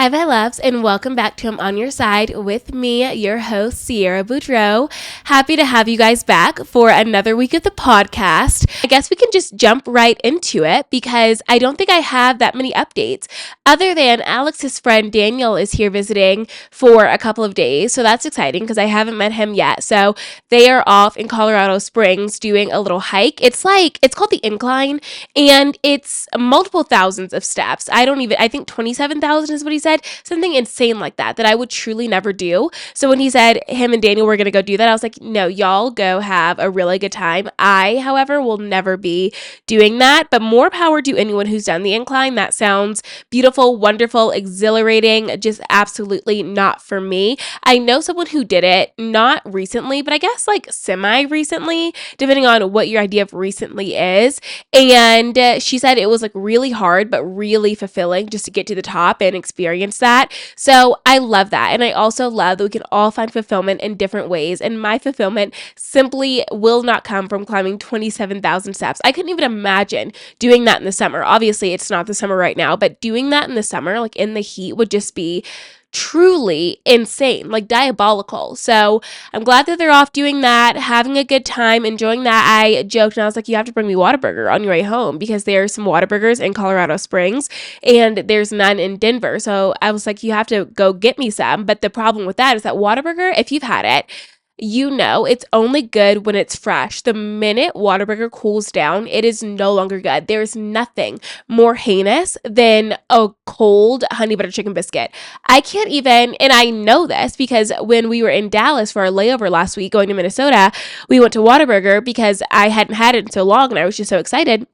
Hi, my loves, and welcome back to I'm On Your Side with me, your host, Sierra Boudreau. Happy to have you guys back for another week of the podcast. I guess we can just jump right into it because I don't think I have that many updates other than Alex's friend Daniel is here visiting for a couple of days. So that's exciting because I haven't met him yet. So they are off in Colorado Springs doing a little hike. It's called the Incline and it's multiple thousands of steps. I think 27,000 is what he said, something insane like that I would truly never do. So when he said him and Daniel were going to go do that, I was like, no, y'all go have a really good time. I, however, will never be doing that, but more power to anyone who's done the Incline. That sounds beautiful, wonderful, exhilarating, just absolutely not for me. I know someone who did it, not recently, but I guess like semi-recently, depending on what your idea of recently is. And she said it was like really hard, but really fulfilling just to get to the top and experience that. So I love that. And I also love that we can all find fulfillment in different ways. And my fulfillment simply will not come from climbing 27,000 steps. I couldn't even imagine doing that in the summer. Obviously, it's not the summer right now, but doing that in the summer, like in the heat, would just be truly insane, like diabolical. So I'm glad that they're off doing that, having a good time, enjoying that. I joked and I was like, you have to bring me Whataburger on your way home because there are some Whataburgers in Colorado Springs and there's none in Denver. So I was like, you have to go get me some. But the problem with that is that Whataburger, if you've had it, you know it's only good when it's fresh. The minute Whataburger cools down, it is no longer good. There's nothing more heinous than a cold honey butter chicken biscuit. I can't even, and I know this because when we were in Dallas for our layover last week going to Minnesota, we went to Whataburger because I hadn't had it in so long and I was just so excited.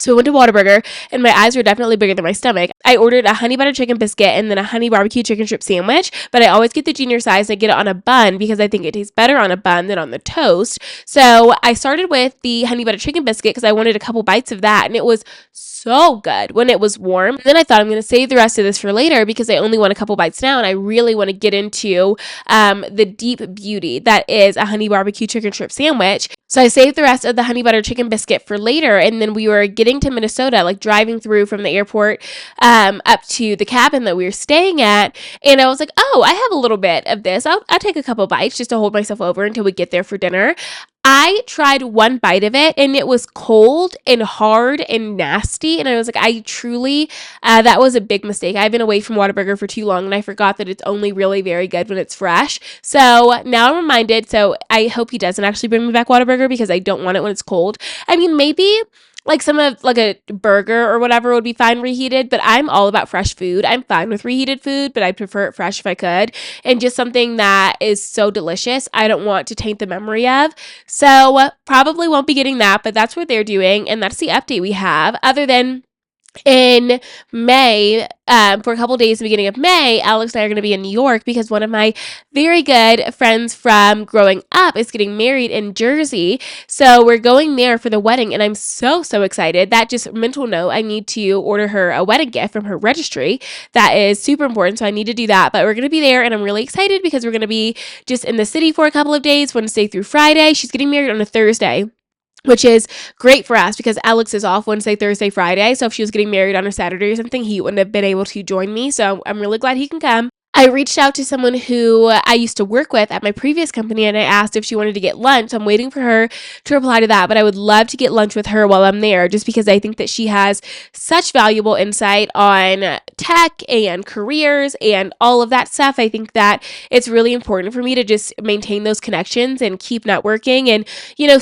So we went to Whataburger, and my eyes were definitely bigger than my stomach. I ordered a honey butter chicken biscuit and then a honey barbecue chicken strip sandwich, but I always get the junior size and I get it on a bun because I think it tastes better on a bun than on the toast. So I started with the honey butter chicken biscuit because I wanted a couple bites of that, and it was so good when it was warm. And then I thought I'm going to save the rest of this for later because I only want a couple bites now, and I really want to get into the deep beauty that is a honey barbecue chicken strip sandwich. So I saved the rest of the honey butter chicken biscuit for later, and then we were getting to Minnesota, like driving through from the airport up to the cabin that we were staying at, and I was like, oh, I have a little bit of this. I'll take a couple bites just to hold myself over until we get there for dinner. I tried one bite of it and it was cold and hard and nasty. And I was like, I truly, that was a big mistake. I've been away from Whataburger for too long and I forgot that it's only really very good when it's fresh. So now I'm reminded. So I hope he doesn't actually bring me back Whataburger because I don't want it when it's cold. I mean, maybe like some of like a burger or whatever would be fine reheated, but I'm all about fresh food. I'm fine with reheated food, but I prefer it fresh if I could. And just something that is so delicious, I don't want to taint the memory of. So probably won't be getting that, but that's what they're doing. And that's the update we have. Other than in May, for a couple of days, the beginning of May, Alex and I are going to be in New York because one of my very good friends from growing up is getting married in Jersey. So we're going there for the wedding, and I'm so excited. That just mental note, I need to order her a wedding gift from her registry. That is super important, so I need to do that. But we're going to be there, and I'm really excited because we're going to be just in the city for a couple of days, Wednesday through Friday. She's getting married on a Thursday, which is great for us because Alex is off Wednesday, Thursday, Friday. So if she was getting married on a Saturday or something, he wouldn't have been able to join me. So I'm really glad he can come. I reached out to someone who I used to work with at my previous company and I asked if she wanted to get lunch. I'm waiting for her to reply to that, but I would love to get lunch with her while I'm there just because I think that she has such valuable insight on tech and careers and all of that stuff. I think that it's really important for me to just maintain those connections and keep networking and,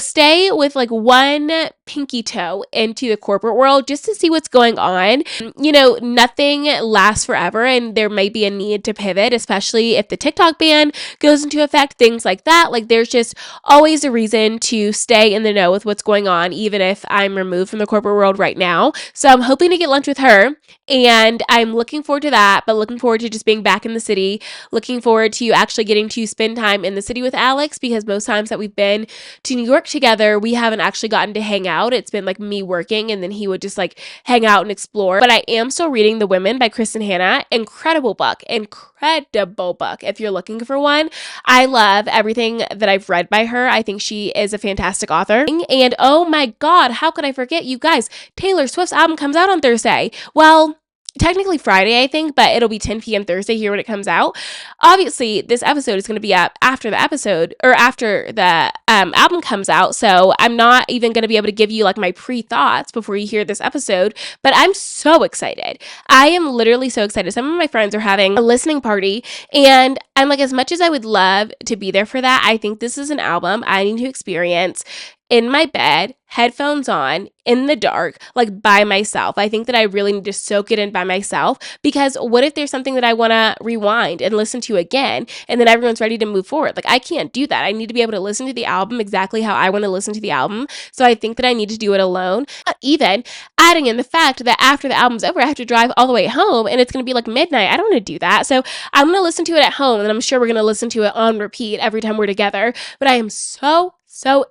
stay with like one pinky toe into the corporate world just to see what's going on. Nothing lasts forever and there may be a need to pivot, especially if the TikTok ban goes into effect, things like that. Like there's just always a reason to stay in the know with what's going on, even if I'm removed from the corporate world right now. So I'm hoping to get lunch with her and I'm looking forward to that, but looking forward to just being back in the city, looking forward to actually getting to spend time in the city with Alex because most times that we've been to New York together, we haven't actually gotten to hang out. It's been like me working and then he would just like hang out and explore. But I am still reading The Women by Kristen Hanna. Incredible book. If you're looking for one. I love everything that I've read by her. I think she is a fantastic author. And oh my God, how could I forget, you guys? Taylor Swift's album comes out on Thursday. Well, technically Friday, I think, but it'll be 10 p.m. Thursday here when it comes out. Obviously, this episode is going to be up after the episode or after the album comes out. So I'm not even going to be able to give you like my pre-thoughts before you hear this episode, but I'm so excited. I am literally so excited. Some of my friends are having a listening party, and I'm like, as much as I would love to be there for that, I think this is an album I need to experience in my bed, headphones on, in the dark, like by myself. I think that I really need to soak it in by myself, because what if there's something that I want to rewind and listen to again, and then everyone's ready to move forward? Like, I can't do that. I need to be able to listen to the album exactly how I want to listen to the album. So I think that I need to do it alone. Even adding in the fact that after the album's over, I have to drive all the way home and it's going to be like midnight. I don't want to do that. So I'm going to listen to it at home, and I'm sure we're going to listen to it on repeat every time we're together. But I am so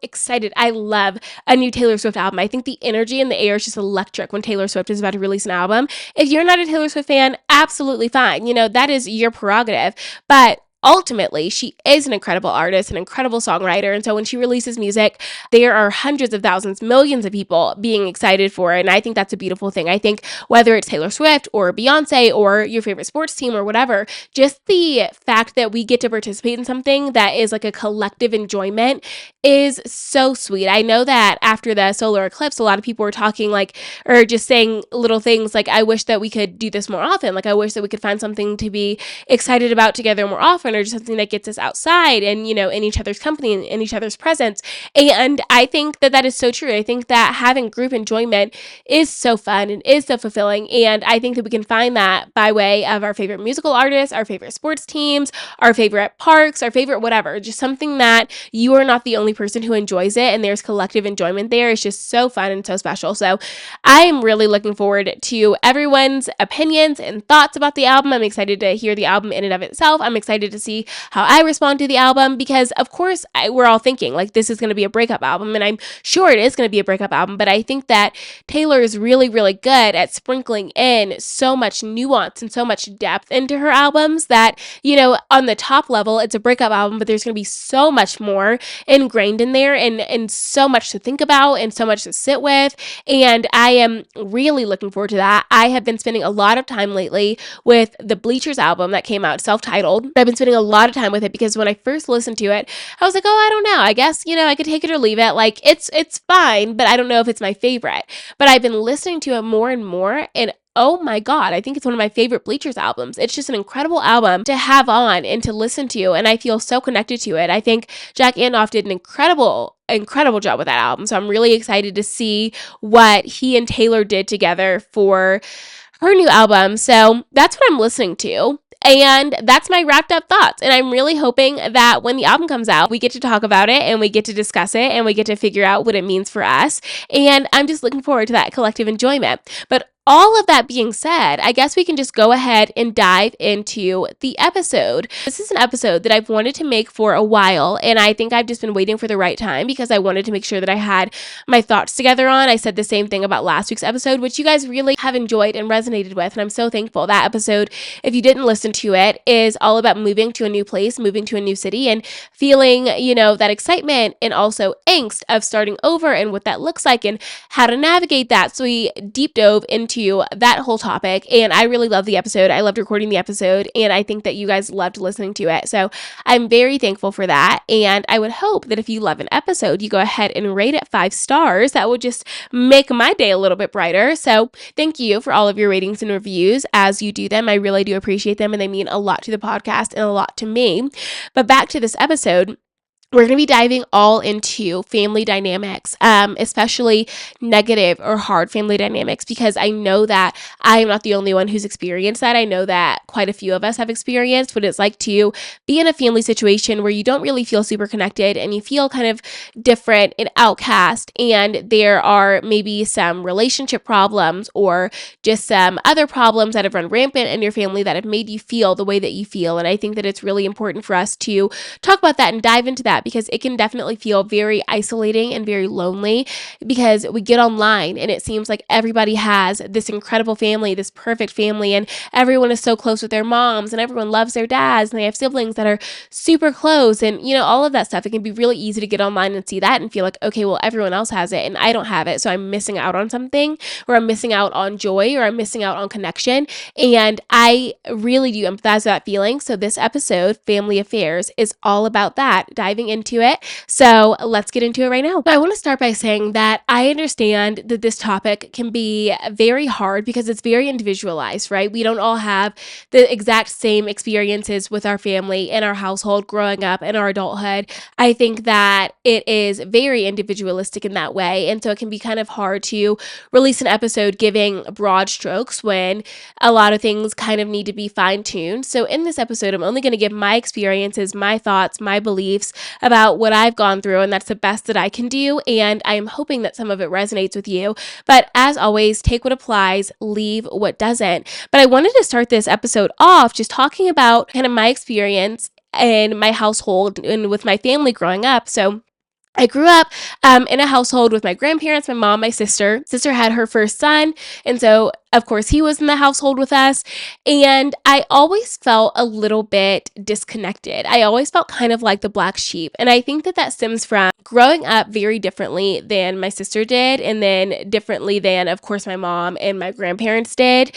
excited. I love a new Taylor Swift album. I think the energy in the air is just electric when Taylor Swift is about to release an album. If you're not a Taylor Swift fan, absolutely fine. That is your prerogative. But ultimately, she is an incredible artist, an incredible songwriter. And so when she releases music, there are hundreds of thousands, millions of people being excited for it. And I think that's a beautiful thing. I think whether it's Taylor Swift or Beyonce or your favorite sports team or whatever, just the fact that we get to participate in something that is like a collective enjoyment is so sweet. I know that after the solar eclipse, a lot of people were talking like, or just saying little things like, I wish that we could do this more often. Like, I wish that we could find something to be excited about together more often, or just something that gets us outside and, in each other's company and in each other's presence. And I think that that is so true. I think that having group enjoyment is so fun and is so fulfilling. And I think that we can find that by way of our favorite musical artists, our favorite sports teams, our favorite parks, our favorite whatever, just something that you are not the only person who enjoys it and there's collective enjoyment there. It's just so fun and so special. So I am really looking forward to everyone's opinions and thoughts about the album. I'm excited to hear the album in and of itself. I'm excited to see how I respond to the album, because of course we're all thinking like this is going to be a breakup album, and I'm sure it is going to be a breakup album, but I think that Taylor is really, really good at sprinkling in so much nuance and so much depth into her albums that, on the top level, it's a breakup album, but there's going to be so much more ingrained in there, and so much to think about and so much to sit with. And I am really looking forward to that. I have been spending a lot of time lately with the Bleachers album that came out, self-titled. I've been spending a lot of time with it because when I first listened to it, I was like, oh, I don't know. I guess, I could take it or leave it. Like, it's fine, but I don't know if it's my favorite. But I've been listening to it more and more, and oh my God, I think it's one of my favorite Bleachers albums. It's just an incredible album to have on and to listen to, and I feel so connected to it. I think Jack Antonoff did an incredible job with that album. So I'm really excited to see what he and Taylor did together for her new album. So that's what I'm listening to. And that's my wrapped up thoughts. And I'm really hoping that when the album comes out, we get to talk about it and we get to discuss it and we get to figure out what it means for us. And I'm just looking forward to that collective enjoyment. But all of that being said, I guess we can just go ahead and dive into the episode. This is an episode that I've wanted to make for a while, and I think I've just been waiting for the right time because I wanted to make sure that I had my thoughts together on. I said the same thing about last week's episode, which you guys really have enjoyed and resonated with, and I'm so thankful. That episode, if you didn't listen to it, is all about moving to a new place, moving to a new city, and feeling, that excitement and also angst of starting over and what that looks like and how to navigate that. So we deep dove into that whole topic, and I really loved the episode. I loved recording the episode, and I think that you guys loved listening to it. So I'm very thankful for that, and I would hope that if you love an episode, you go ahead and rate it 5 stars. That would just make my day a little bit brighter. So thank you for all of your ratings and reviews. As you do them, I really do appreciate them, and they mean a lot to the podcast and a lot to me. But back to this episode. We're going to be diving all into family dynamics, especially negative or hard family dynamics, because I know that I am not the only one who's experienced that. I know that quite a few of us have experienced what it's like to be in a family situation where you don't really feel super connected and you feel kind of different and outcast, and there are maybe some relationship problems or just some other problems that have run rampant in your family that have made you feel the way that you feel. And I think that it's really important for us to talk about that and dive into that, because it can definitely feel very isolating and very lonely because we get online and it seems like everybody has this incredible family, this perfect family, and everyone is so close with their moms and everyone loves their dads and they have siblings that are super close and, all of that stuff. It can be really easy to get online and see that and feel like, okay, well, everyone else has it and I don't have it. So I'm missing out on something, or I'm missing out on joy, or I'm missing out on connection. And I really do empathize with that feeling. So this episode, Family Affairs, is all about that, diving into it. So let's get into it right now. But I want to start by saying that I understand that this topic can be very hard because it's very individualized, right? We don't all have the exact same experiences with our family and our household growing up and our adulthood. I think that it is very individualistic in that way. And so it can be kind of hard to release an episode giving broad strokes when a lot of things kind of need to be fine-tuned. So in this episode, I'm only going to give my experiences, my thoughts, my beliefs about what I've gone through, and that's the best that I can do. And I am hoping that some of it resonates with you. But as always, take what applies, leave what doesn't. But I wanted to start this episode off just talking about kind of my experience in my household and with my family growing up. So I grew up in a household with my grandparents, my mom, my sister. Sister had her first son, and so of course he was in the household with us, and I always felt a little bit disconnected. I always felt kind of like the black sheep, and I think that stems from growing up very differently than my sister did, and then differently than, of course, my mom and my grandparents did.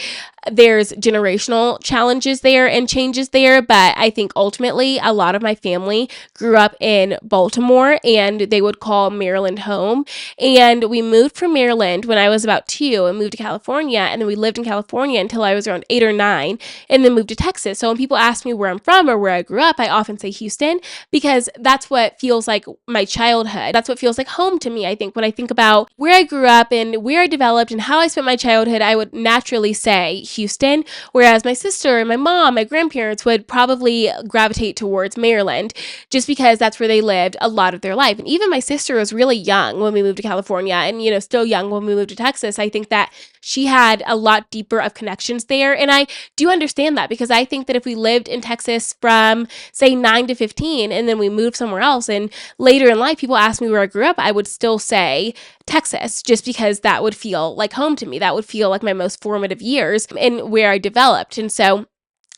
There's generational challenges there and changes there, but I think ultimately a lot of my family grew up in Baltimore, and they would call Maryland home. And we moved from Maryland when I was about 2 and moved to California, and then we lived in California until I was around 8 or 9, and then moved to Texas. So when people ask me where I'm from or where I grew up, I often say Houston because that's what feels like my childhood. That's what feels like home to me. I think when I think about where I grew up and where I developed and how I spent my childhood, I would naturally say Houston, whereas my sister and my mom, my grandparents would probably gravitate towards Maryland just because that's where they lived a lot of their life. And even my sister was really young when we moved to California and, still young when we moved to Texas. I think that she had a lot deeper of connections there. And I do understand that because I think that if we lived in Texas from, say, 9 to 15, and then we moved somewhere else, and later in life, people ask me where I grew up, I would still say Texas, just because that would feel like home to me. That would feel like my most formative years and where I developed. And so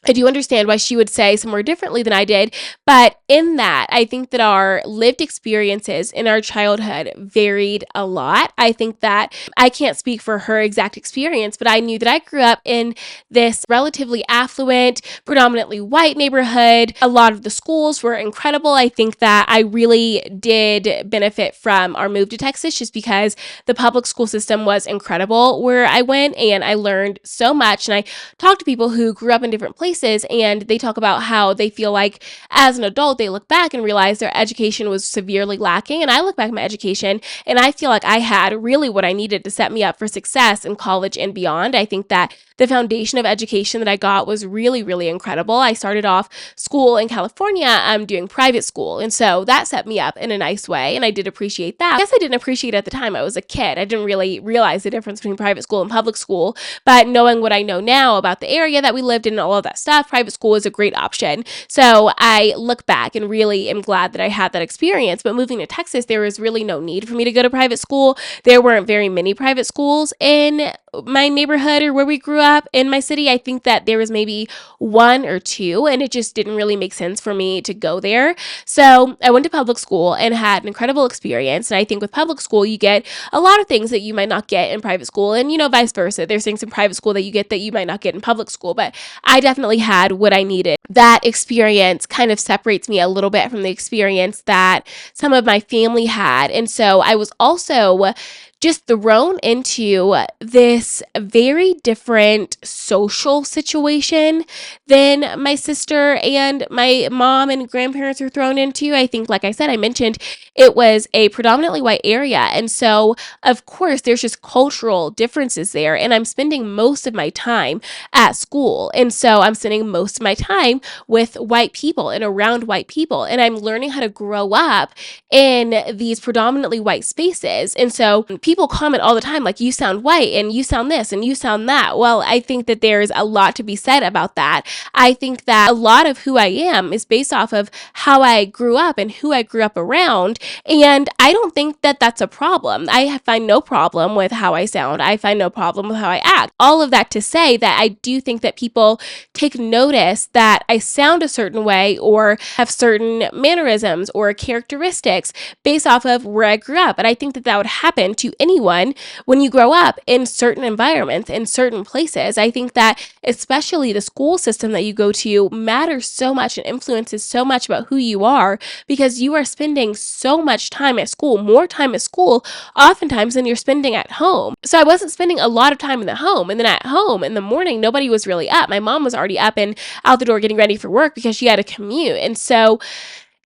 I do understand why she would say somewhere differently than I did, but in that, I think that our lived experiences in our childhood varied a lot. I think that I can't speak for her exact experience, but I knew that I grew up in this relatively affluent, predominantly white neighborhood. A lot of the schools were incredible. I think that I really did benefit from our move to Texas just because the public school system was incredible where I went, and I learned so much. And I talked to people who grew up in different places, and they talk about how they feel like as an adult they look back and realize their education was severely lacking. And I look back at my education and I feel like I had really what I needed to set me up for success in college and beyond. I think that the foundation of education that I got was really, really incredible. I started off school in California doing private school, and so that set me up in a nice way, and I did appreciate that. I guess I didn't appreciate it at the time. I was a kid. I didn't really realize the difference between private school and public school, but knowing what I know now about the area that we lived in and all of that stuff, private school is a great option. So I look back and really am glad that I had that experience. But moving to Texas, there was really no need for me to go to private school. There weren't very many private schools in my neighborhood or where we grew up in my city. I think that there was maybe 1 or 2, and it just didn't really make sense for me to go there. So I went to public school and had an incredible experience. And I think with public school, you get a lot of things that you might not get in private school, and vice versa. There's things in private school that you get that you might not get in public school, but I definitely had what I needed. That experience kind of separates me a little bit from the experience that some of my family had. And so I was also just thrown into this very different social situation than my sister and my mom and grandparents were thrown into. I think, like I said, I mentioned it was a predominantly white area. And so, of course, there's just cultural differences there. And I'm spending most of my time at school. And so I'm spending most of my time with white people and around white people. And I'm learning how to grow up in these predominantly white spaces. And so people comment all the time, like, you sound white and you sound this and you sound that. Well, I think that there's a lot to be said about that. I think that a lot of who I am is based off of how I grew up and who I grew up around. And I don't think that that's a problem. I find no problem with how I sound. I find no problem with how I act. All of that to say that I do think that people take notice that I sound a certain way or have certain mannerisms or characteristics based off of where I grew up. And I think that that would happen to anyone when you grow up in certain environments, in certain places. I think that especially the school system that you go to matters so much and influences so much about who you are, because you are spending so much time at school, more time at school oftentimes than you're spending at home. So I wasn't spending a lot of time in the home. And then at home in the morning, nobody was really up. My mom was already up and out the door getting ready for work because she had a commute. And so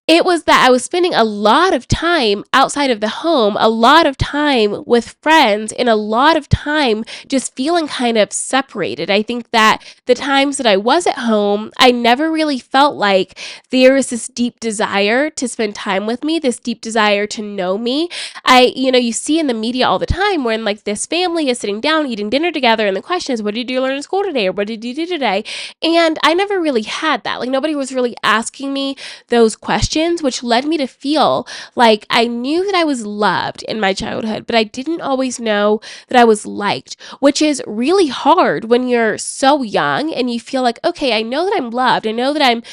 it was that I was spending a lot of time outside of the home, a lot of time with friends, and a lot of time just feeling kind of separated. I think that the times that I was at home, I never really felt like there was this deep desire to spend time with me, this deep desire to know me. You see in the media all the time when like this family is sitting down eating dinner together, and the question is, what did you learn in school today? Or what did you do today? And I never really had that. Like, nobody was really asking me those questions, which led me to feel like I knew that I was loved in my childhood, but I didn't always know that I was liked, which is really hard when you're so young and you feel like, okay, I know that I'm loved. I know that I'm,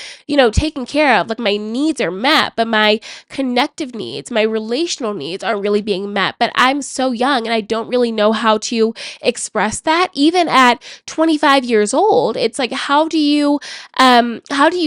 taken care of. Like, my needs are met, but my connective needs, my relational needs aren't really being met. But I'm so young and I don't really know how to express that. Even at 25 years old, it's like, how do you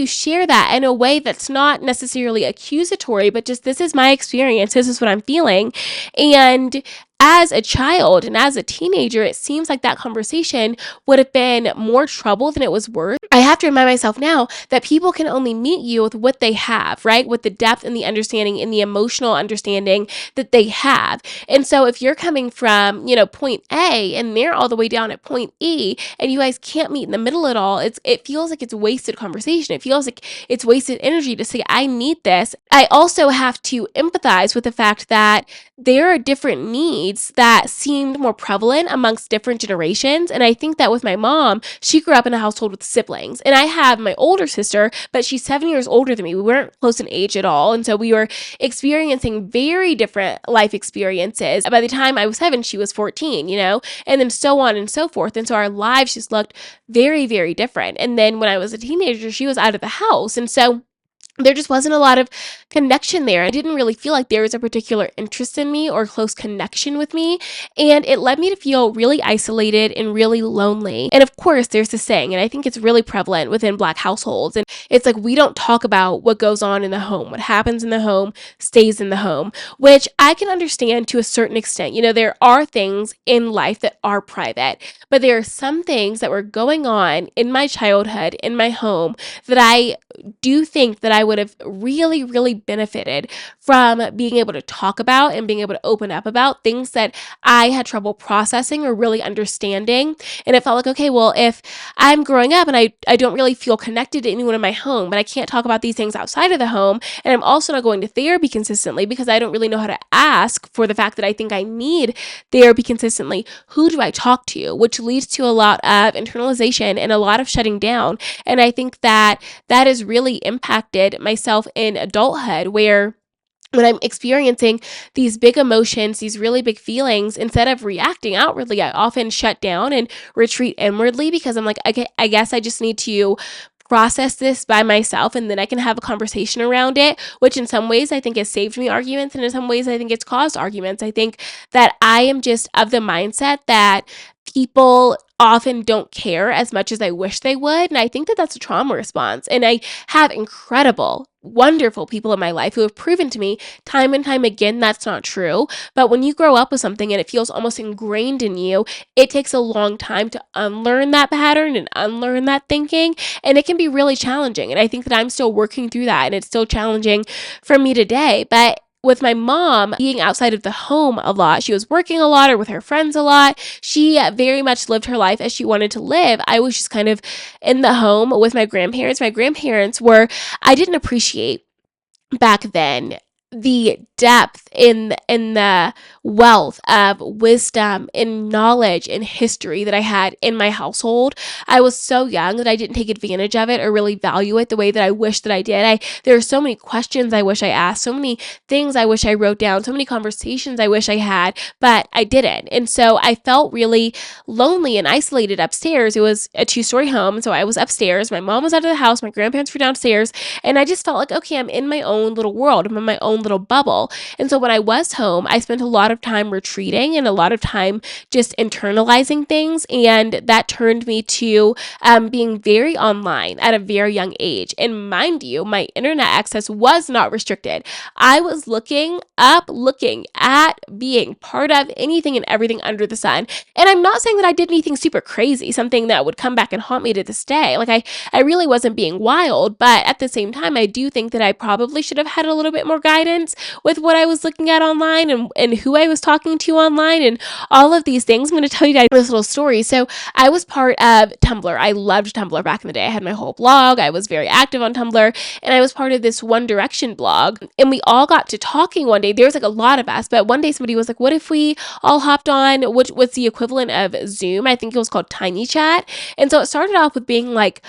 share that in a way that's not necessarily accusatory, but just, this is my experience, this is what I'm feeling. And as a child and as a teenager, it seems like that conversation would have been more trouble than it was worth. I have to remind myself now that people can only meet you with what they have, right? With the depth and the understanding and the emotional understanding that they have. And so if you're coming from, point A and they're all the way down at point E, and you guys can't meet in the middle at all, it feels like it's wasted conversation. It feels like it's wasted energy to say, I need this. I also have to empathize with the fact that there are different needs that seemed more prevalent amongst different generations. And I think that with my mom, she grew up in a household with siblings. And I have my older sister, but she's 7 years older than me. We weren't close in age at all. And so we were experiencing very different life experiences. By the time I was 7, she was 14, and then so on and so forth. And so our lives just looked very, very different. And then when I was a teenager, she was out of the house. And so there just wasn't a lot of connection there. I didn't really feel like there was a particular interest in me or close connection with me. And it led me to feel really isolated and really lonely. And of course, there's this saying, and I think it's really prevalent within Black households. And it's like, we don't talk about what goes on in the home. What happens in the home stays in the home, which I can understand to a certain extent. There are things in life that are private, but there are some things that were going on in my childhood, in my home, that I do think that I would have really, really benefited from being able to talk about and being able to open up about things that I had trouble processing or really understanding. And it felt like, okay, well, if I'm growing up and I don't really feel connected to anyone in my home, but I can't talk about these things outside of the home, and I'm also not going to therapy consistently because I don't really know how to ask for the fact that I think I need therapy consistently, who do I talk to? Which leads to a lot of internalization and a lot of shutting down. And I think that has really impacted myself in adulthood, where when I'm experiencing these big emotions, these really big feelings, instead of reacting outwardly, I often shut down and retreat inwardly because I'm like, okay, I guess I just need to process this by myself, and then I can have a conversation around it, which in some ways I think has saved me arguments, and in some ways I think it's caused arguments. I think that I am just of the mindset that people often don't care as much as I wish they would. And I think that that's a trauma response. And I have incredible, wonderful people in my life who have proven to me time and time again that's not true. But when you grow up with something and it feels almost ingrained in you, it takes a long time to unlearn that pattern and unlearn that thinking. And it can be really challenging. And I think that I'm still working through that. And it's still challenging for me today. But with my mom being outside of the home a lot, she was working a lot or with her friends a lot. She very much lived her life as she wanted to live. I was just kind of in the home with my grandparents. My grandparents I didn't appreciate back then the depth in the wealth of wisdom and knowledge and history that I had in my household. I was so young that I didn't take advantage of it or really value it the way that I wish that I did. There are so many questions I wish I asked, so many things I wish I wrote down, so many conversations I wish I had, but I didn't. And so I felt really lonely and isolated upstairs. It was a 2-story home, so I was upstairs. My mom was out of the house, my grandparents were downstairs, and I just felt like, okay, I'm in my own little world. I'm in my own little bubble. And so when I was home, I spent a lot of time retreating and a lot of time just internalizing things, and that turned me to being very online at a very young age. And mind you, my internet access was not restricted. I was looking at being part of anything and everything under the sun. And I'm not saying that I did anything super crazy, something that would come back and haunt me to this day. Like I really wasn't being wild, but at the same time, I do think that I probably should have had a little bit more guidance with what I was looking at online and who I was talking to online and all of these things. I'm going to tell you guys this little story. So I was part of Tumblr. I loved Tumblr back in the day. I had my whole blog. I was very active on Tumblr, and I was part of this One Direction blog. And we all got to talking one day. There was like a lot of us, but one day somebody was like, what if we all hopped on, which was the equivalent of Zoom? I think it was called Tiny Chat. And so it started off with being like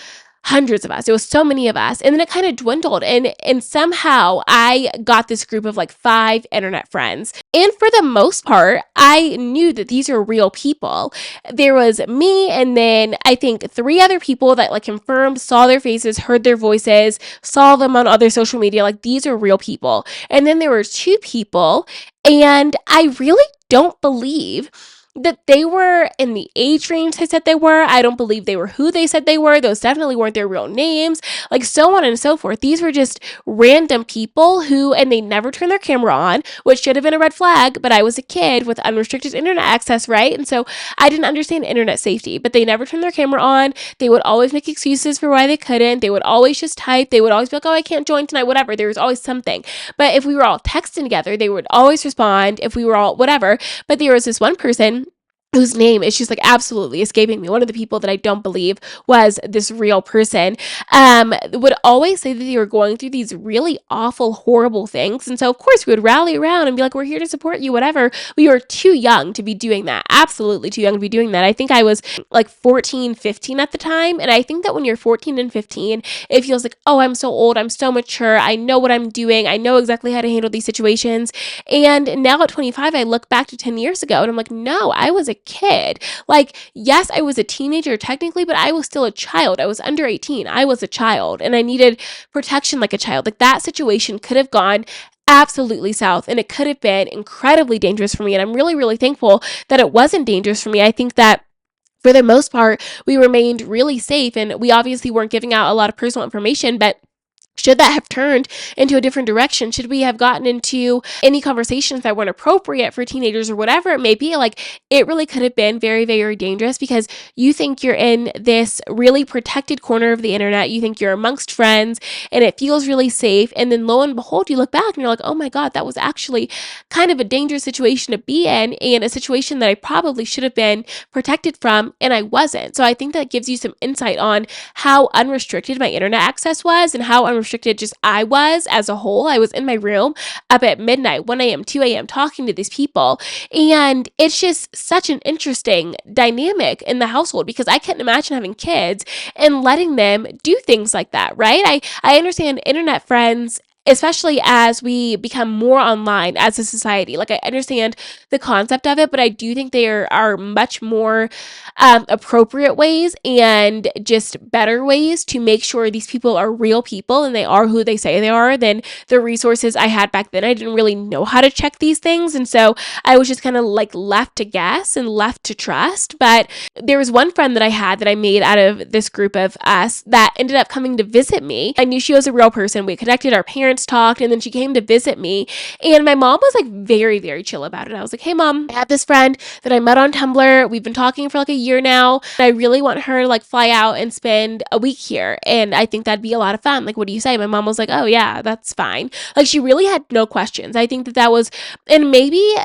hundreds of us. It was so many of us. And then it kind of dwindled. And somehow I got this group of like 5 internet friends. And for the most part, I knew that these are real people. There was me, and then I think 3 other people that like confirmed, saw their faces, heard their voices, saw them on other social media. Like, these are real people. And then there were 2 people, and I really don't believe that they were in the age range they said they were. I don't believe they were who they said they were. Those definitely weren't their real names, like so on and so forth. These were just random people and they never turned their camera on, which should have been a red flag, but I was a kid with unrestricted internet access, right? And so I didn't understand internet safety, but they never turned their camera on. They would always make excuses for why they couldn't. They would always just type. They would always be like, oh, I can't join tonight, whatever. There was always something. But if we were all texting together, they would always respond. If we were all whatever. But there was this one person whose name is just like absolutely escaping me. One of the people that I don't believe was this real person, would always say that they were going through these really awful, horrible things. And so of course we would rally around and be like, we're here to support you, whatever. We were too young to be doing that. Absolutely too young to be doing that. I think I was like 14, 15 at the time. And I think that when you're 14 and 15, it feels like, oh, I'm so old. I'm so mature. I know what I'm doing. I know exactly how to handle these situations. And now at 25, I look back to 10 years ago and I'm like, no, I was a kid. Like, yes, I was a teenager technically, but I was still a child. I was under 18. I was a child and I needed protection like a child. Like, that situation could have gone absolutely south and it could have been incredibly dangerous for me. And I'm really, really thankful that it wasn't dangerous for me. I think that for the most part, we remained really safe, and we obviously weren't giving out a lot of personal information, but should that have turned into a different direction? Should we have gotten into any conversations that weren't appropriate for teenagers or whatever it may be? Like, it really could have been very, very dangerous because you think you're in this really protected corner of the internet. You think you're amongst friends and it feels really safe. And then lo and behold, you look back and you're like, oh my God, that was actually kind of a dangerous situation to be in and a situation that I probably should have been protected from, and I wasn't. So I think that gives you some insight on how unrestricted my internet access was and how unrestricted just I was as a whole. I was in my room up at midnight, 1 a.m., 2 a.m. talking to these people. And it's just such an interesting dynamic in the household because I couldn't imagine having kids and letting them do things like that, right? I understand internet friends, especially as we become more online as a society. Like, I understand the concept of it, but I do think there are much more appropriate ways and just better ways to make sure these people are real people and they are who they say they are than the resources I had back then. I didn't really know how to check these things. And so I was just kind of like left to guess and left to trust. But there was one friend that I had that I made out of this group of us that ended up coming to visit me. I knew she was a real person. We connected, our parents talked, and then she came to visit me, and my mom was like very, very chill about it. I was like, hey mom, I have this friend that I met on Tumblr. We've been talking for like a year now, and I really want her to like fly out and spend a week here, and I think that'd be a lot of fun. Like, what do you say? My mom was like, oh yeah, that's fine. Like, she really had no questions. I think that was, and maybe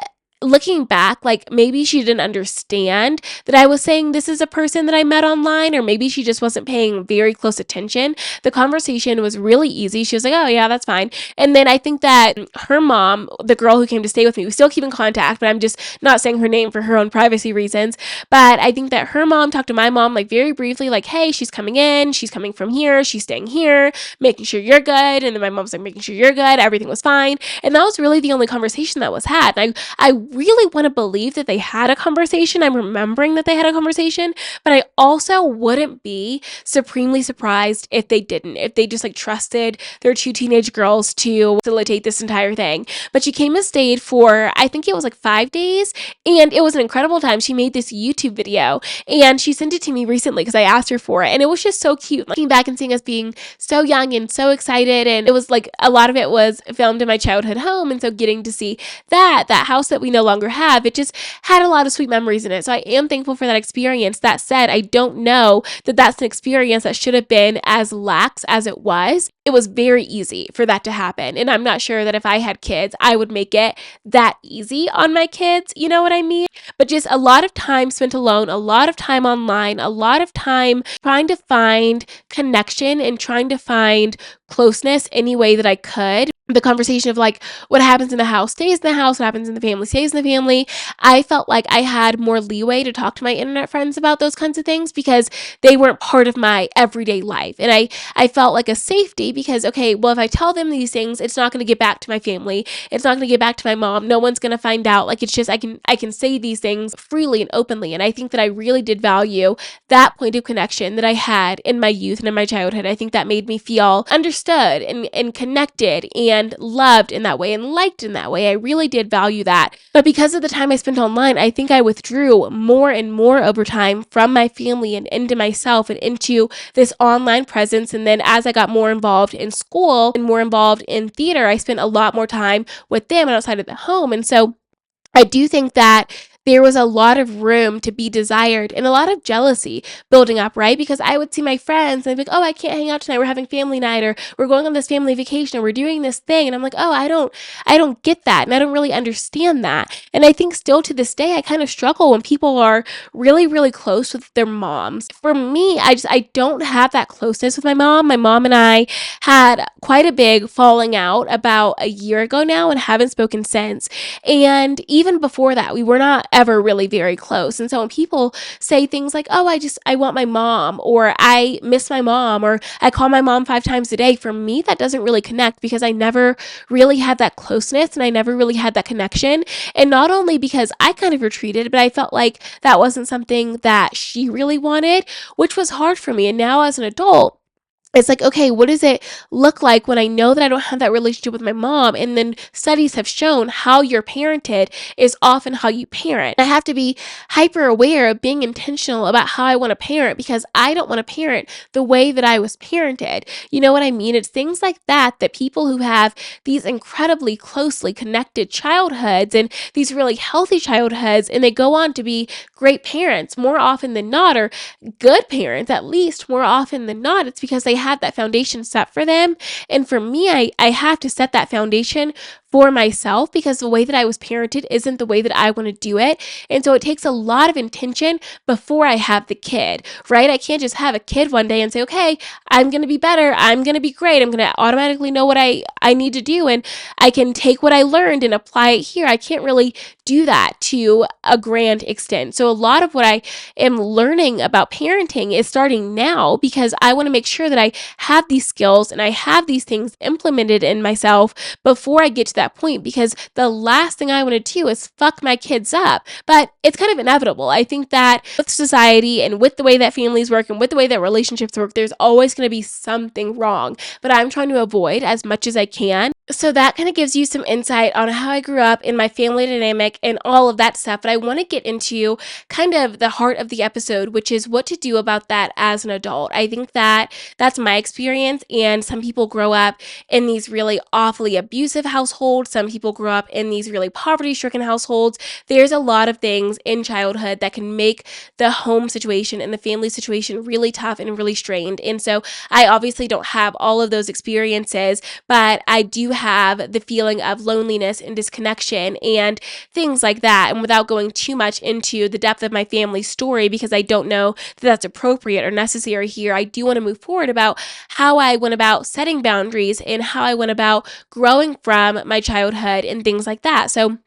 looking back, like maybe she didn't understand that I was saying this is a person that I met online, or maybe she just wasn't paying very close attention. The conversation was really easy. She was like, oh yeah, that's fine. And then I think that her mom, the girl who came to stay with me, we still keep in contact, but I'm just not saying her name for her own privacy reasons. But I think that her mom talked to my mom like very briefly, like, hey, she's coming in, she's coming from here, she's staying here, making sure you're good. And then my mom's like, making sure you're good, everything was fine. And that was really the only conversation that was had. And I really want to believe that they had a conversation. I'm remembering that they had a conversation, but I also wouldn't be supremely surprised if they didn't, if they just like trusted their two teenage girls to facilitate this entire thing. But she came and stayed for, I think it was like 5 days, and it was an incredible time. She made this YouTube video and she sent it to me recently because I asked her for it, and it was just so cute. Looking back and seeing us being so young and so excited, and it was like a lot of it was filmed in my childhood home, and so getting to see that house that we no longer have, it just had a lot of sweet memories in it. So I am thankful for that experience. That said, I don't know that that's an experience that should have been as lax as it was. It was very easy for that to happen. And I'm not sure that if I had kids, I would make it that easy on my kids. You know what I mean? But just a lot of time spent alone, a lot of time online, a lot of time trying to find connection and trying to find closeness any way that I could. The conversation of like, what happens in the house stays in the house, what happens in the family stays in the family. I felt like I had more leeway to talk to my internet friends about those kinds of things because they weren't part of my everyday life. And I felt like a safety because, okay, well, if I tell them these things, it's not going to get back to my family. It's not going to get back to my mom. No one's going to find out. Like, it's just, I can say these things freely and openly. And I think that I really did value that point of connection that I had in my youth and in my childhood. I think that made me feel understood and connected and loved in that way and liked in that way. I really did value that. But because of the time I spent online, I think I withdrew more and more over time from my family and into myself and into this online presence. And then as I got more involved in school and more involved in theater, I spent a lot more time with them and outside of the home. And so I do think that there was a lot of room to be desired and a lot of jealousy building up, right? Because I would see my friends and I'd be like, oh, I can't hang out tonight. We're having family night, or we're going on this family vacation, or we're doing this thing. And I'm like, oh, I don't get that. And I don't really understand that. And I think still to this day, I kind of struggle when people are really, really close with their moms. For me, I don't have that closeness with my mom. My mom and I had quite a big falling out about a year ago now and haven't spoken since. And even before that, we were not ever really very close. And so when people say things like, oh, I want my mom, or I miss my mom, or I call my mom 5 times a day, for me, that doesn't really connect because I never really had that closeness and I never really had that connection. And not only because I kind of retreated, but I felt like that wasn't something that she really wanted, which was hard for me. And now as an adult, it's like, okay, what does it look like when I know that I don't have that relationship with my mom? And then studies have shown how you're parented is often how you parent. I have to be hyper aware of being intentional about how I want to parent because I don't want to parent the way that I was parented. You know what I mean? It's things like that people who have these incredibly closely connected childhoods and these really healthy childhoods, and they go on to be great parents more often than not, or good parents at least more often than not, it's because they have that foundation set for them. And for me, I have to set that foundation for myself because the way that I was parented isn't the way that I want to do it. And so it takes a lot of intention before I have the kid, right? I can't just have a kid one day and say, okay, I'm going to be better. I'm going to be great. I'm going to automatically know what I need to do. And I can take what I learned and apply it here. I can't really do that to a grand extent. So a lot of what I am learning about parenting is starting now because I want to make sure that I have these skills and I have these things implemented in myself before I get to that point, because the last thing I want to do is fuck my kids up. But it's kind of inevitable. I think that with society and with the way that families work and with the way that relationships work, there's always going to be something wrong, but I'm trying to avoid as much as I can. So that kind of gives you some insight on how I grew up in my family dynamic and all of that stuff. But I want to get into kind of the heart of the episode, which is what to do about that as an adult. I think that that's my experience, and some people grow up in these really awfully abusive households household. Some people grew up in these really poverty-stricken households. There's a lot of things in childhood that can make the home situation and the family situation really tough and really strained. And so I obviously don't have all of those experiences, but I do have the feeling of loneliness and disconnection and things like that. And without going too much into the depth of my family story, because I don't know that that's appropriate or necessary here, I do want to move forward about how I went about setting boundaries and how I went about growing from my childhood and things like that. So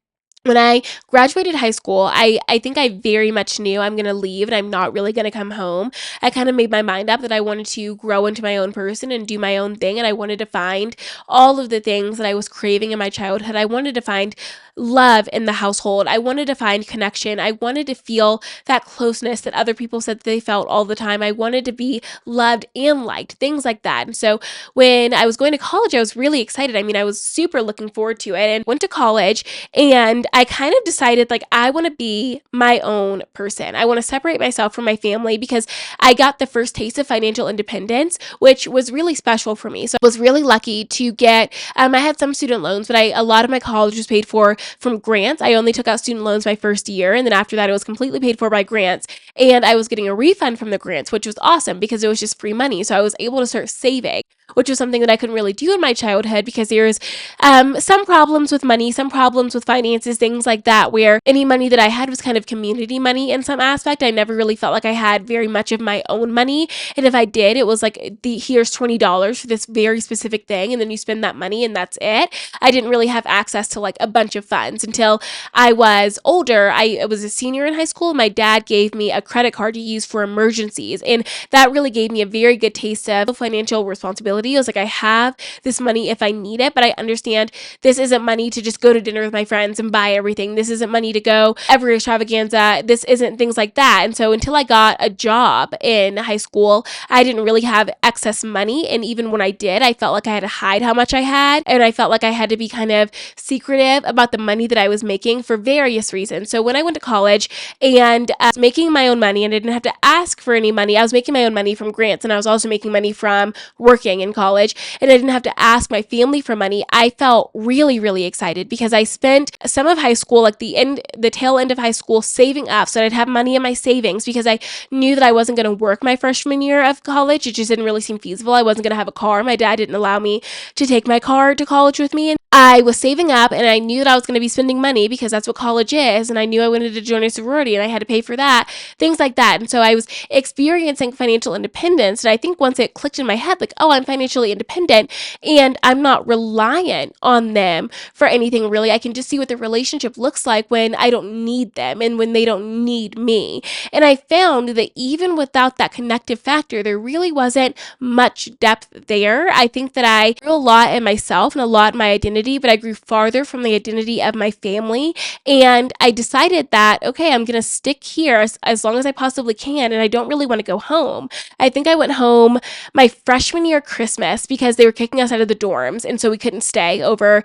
when I graduated high school, I think I very much knew I'm going to leave and I'm not really going to come home. I kind of made my mind up that I wanted to grow into my own person and do my own thing. And I wanted to find all of the things that I was craving in my childhood. I wanted to find love in the household. I wanted to find connection. I wanted to feel that closeness that other people said that they felt all the time. I wanted to be loved and liked, things like that. And so when I was going to college, I was really excited. I mean, I was super looking forward to it and went to college, and I kind of decided like I want to be my own person. I want to separate myself from my family because I got the first taste of financial independence, which was really special for me. So I was really lucky to get, I had some student loans, but a lot of my college was paid for from grants. I only took out student loans my first year, and then after that, it was completely paid for by grants. And I was getting a refund from the grants, which was awesome because it was just free money. So I was able to start saving, which was something that I couldn't really do in my childhood because there's some problems with money, some problems with finances, things like that, where any money that I had was kind of community money in some aspect. I never really felt like I had very much of my own money. And if I did, it was like, here's $20 for this very specific thing, and then you spend that money and that's it. I didn't really have access to like a bunch of funds until I was older. I was a senior in high school. My dad gave me a credit card to use for emergencies, and that really gave me a very good taste of financial responsibility. I was like, I have this money if I need it, but I understand this isn't money to just go to dinner with my friends and buy everything. This isn't money to go every extravaganza. This isn't things like that. And so until I got a job in high school, I didn't really have excess money. And even when I did, I felt like I had to hide how much I had. And I felt like I had to be kind of secretive about the money that I was making for various reasons. So when I went to college and making my own money, and I didn't have to ask for any money, I was making my own money from grants, and I was also making money from working in college, and I didn't have to ask my family for money. I felt really, really excited because I spent some of high school, like the tail end of high school, saving up so that I'd have money in my savings because I knew that I wasn't going to work my freshman year of college. It just didn't really seem feasible. I wasn't going to have a car. My dad didn't allow me to take my car to college with me, and I was saving up, and I knew that I was going to be spending money because that's what college is, and I knew I wanted to join a sorority and I had to pay for that, things like that. And so I was experiencing financial independence, and I think once it clicked in my head, like, oh, I'm financially independent and I'm not reliant on them for anything really. I can just see what the relationship looks like when I don't need them and when they don't need me. And I found that even without that connective factor, there really wasn't much depth there. I think that I grew a lot in myself and a lot in my identity, but I grew farther from the identity of my family. And I decided that, okay, I'm going to stick here as long as I possibly can. And I don't really want to go home. I think I went home my freshman year Christmas because they were kicking us out of the dorms. And so we couldn't stay over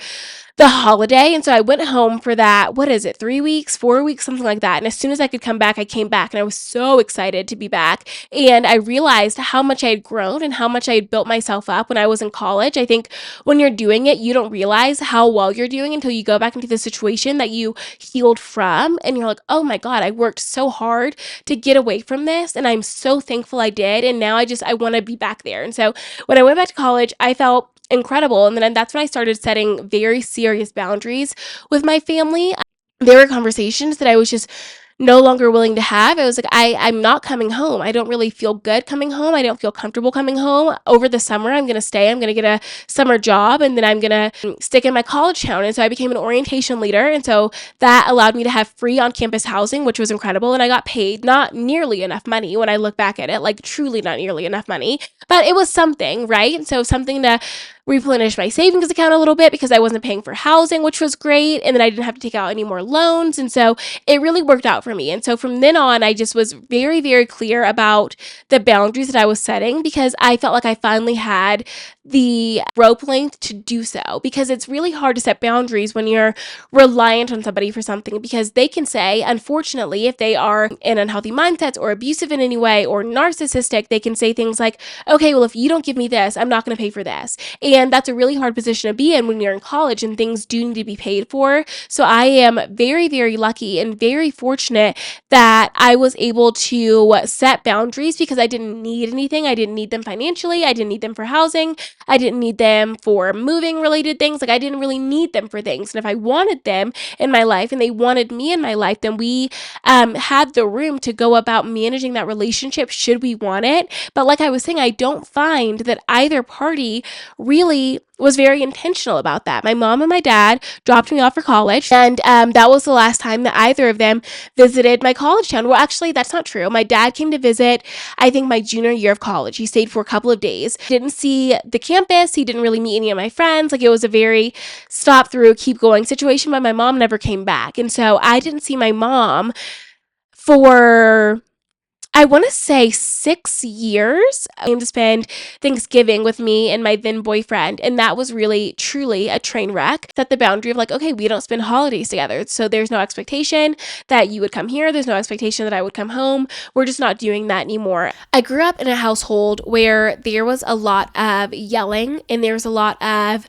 the holiday. And so I went home for that, 3 weeks, 4 weeks, something like that. And as soon as I could come back, I came back, and I was so excited to be back. And I realized how much I had grown and how much I had built myself up when I was in college. I think when you're doing it, you don't realize how well you're doing until you go back into the situation that you healed from. And you're like, oh my God, I worked so hard to get away from this. And I'm so thankful I did. And now I want to be back there. And so when I went back to college, I felt incredible. And then that's when I started setting very serious boundaries with my family. There were conversations that I was just no longer willing to have. I was like, I'm not coming home. I don't really feel good coming home. I don't feel comfortable coming home. Over the summer, I'm going to stay. I'm going to get a summer job, and then I'm going to stick in my college town. And so I became an orientation leader. And so that allowed me to have free on-campus housing, which was incredible. And I got paid not nearly enough money when I look back at it, like truly not nearly enough money, but it was something, right? And so something to replenish my savings account a little bit because I wasn't paying for housing, which was great. And then I didn't have to take out any more loans. And so it really worked out for me. And so from then on, I just was very, very clear about the boundaries that I was setting because I felt like I finally had the rope length to do so, because it's really hard to set boundaries when you're reliant on somebody for something, because they can say, unfortunately, if they are in unhealthy mindsets or abusive in any way or narcissistic, they can say things like, okay, well, if you don't give me this, I'm not going to pay for this. And And that's a really hard position to be in when you're in college and things do need to be paid for. So I am very, very lucky and very fortunate that I was able to set boundaries because I didn't need anything. I didn't need them financially. I didn't need them for housing. I didn't need them for moving related things. Like I didn't really need them for things. And if I wanted them in my life and they wanted me in my life, then we had the room to go about managing that relationship should we want it. But like I was saying, I don't find that either party really was very intentional about that. My mom and my dad dropped me off for college, and that was the last time that either of them visited my college town. Well, actually, that's not true. My dad came to visit, I think, my junior year of college. He stayed for a couple of days. Didn't see the campus. He didn't really meet any of my friends. Like, it was a very stop through, keep going situation, but my mom never came back. And so I didn't see my mom for, I want to say, 6 years. I came to spend Thanksgiving with me and my then boyfriend, and that was really, truly a train wreck. Set the boundary of like, okay, we don't spend holidays together, so there's no expectation that you would come here. There's no expectation that I would come home. We're just not doing that anymore. I grew up in a household where there was a lot of yelling and there was a lot of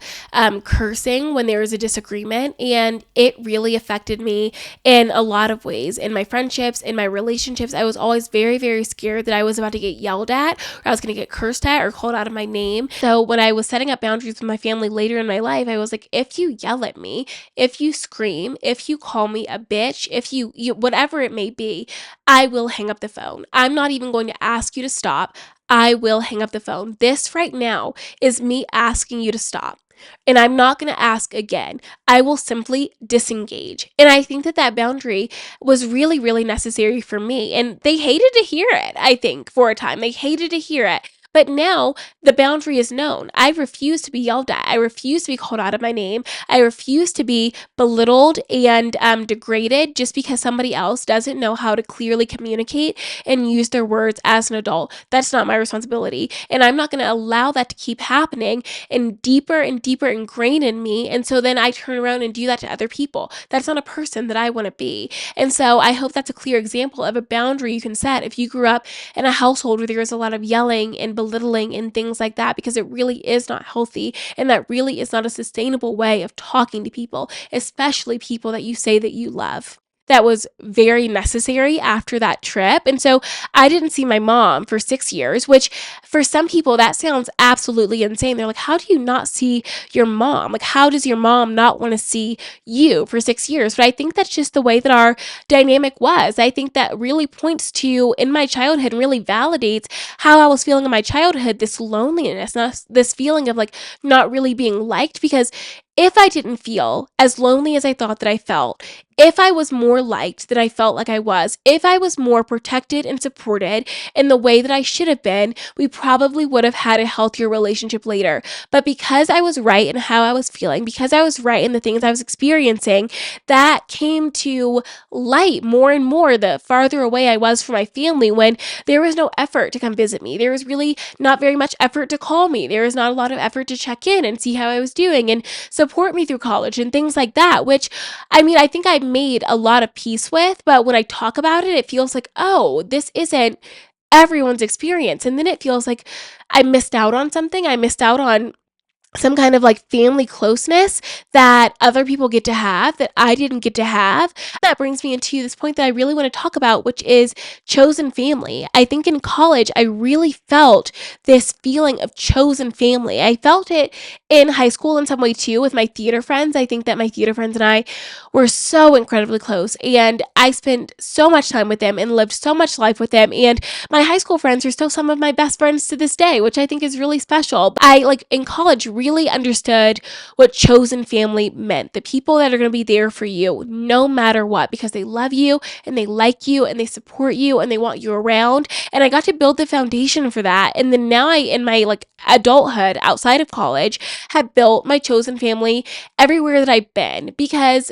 cursing when there was a disagreement, and it really affected me in a lot of ways. In my friendships, in my relationships, I was always very, very scared that I was about to get yelled at, or I was going to get cursed at or called out of my name. So when I was setting up boundaries with my family later in my life, I was like, if you yell at me, if you scream, if you call me a bitch, if you whatever it may be, I will hang up the phone. I'm not even going to ask you to stop. I will hang up the phone. This right now is me asking you to stop. And I'm not going to ask again. I will simply disengage. And I think that that boundary was really, really necessary for me. And they hated to hear it, I think, for a time. They hated to hear it. But now the boundary is known. I refuse to be yelled at. I refuse to be called out of my name. I refuse to be belittled and degraded just because somebody else doesn't know how to clearly communicate and use their words as an adult. That's not my responsibility. And I'm not going to allow that to keep happening and deeper ingrained in me. And so then I turn around and do that to other people. That's not a person that I want to be. And so I hope that's a clear example of a boundary you can set if you grew up in a household where there is a lot of yelling and belittling and things like that, because it really is not healthy, and that really is not a sustainable way of talking to people, especially people that you say that you love. That was very necessary after that trip. And so I didn't see my mom for 6 years, which for some people that sounds absolutely insane. They're like, how do you not see your mom? Like, how does your mom not want to see you for 6 years? But I think that's just the way that our dynamic was. I think that really points to, in my childhood, and really validates how I was feeling in my childhood, this loneliness, not this feeling of like not really being liked. Because if I didn't feel as lonely as I thought that I felt, if I was more liked than I felt like I was, if I was more protected and supported in the way that I should have been, we probably would have had a healthier relationship later. But because I was right in how I was feeling, because I was right in the things I was experiencing, that came to light more and more the farther away I was from my family, when there was no effort to come visit me. There was really not very much effort to call me. There was not a lot of effort to check in and see how I was doing and support me through college and things like that, which, I mean, I think I made a lot of peace with, but when I talk about it, it feels like, oh, this isn't everyone's experience. And then it feels like I missed out on something. I missed out on some kind of like family closeness that other people get to have that I didn't get to have. That brings me into this point that I really want to talk about, which is chosen family. I think in college, I really felt this feeling of chosen family. I felt it in high school in some way too with my theater friends. I think that my theater friends and I were so incredibly close, and I spent so much time with them and lived so much life with them. And my high school friends are still some of my best friends to this day, which I think is really special. I, like, in college, really understood what chosen family meant. The people that are going to be there for you no matter what, because they love you and they like you and they support you and they want you around. And I got to build the foundation for that. And then now I, in my like adulthood outside of college, have built my chosen family everywhere that I've been, because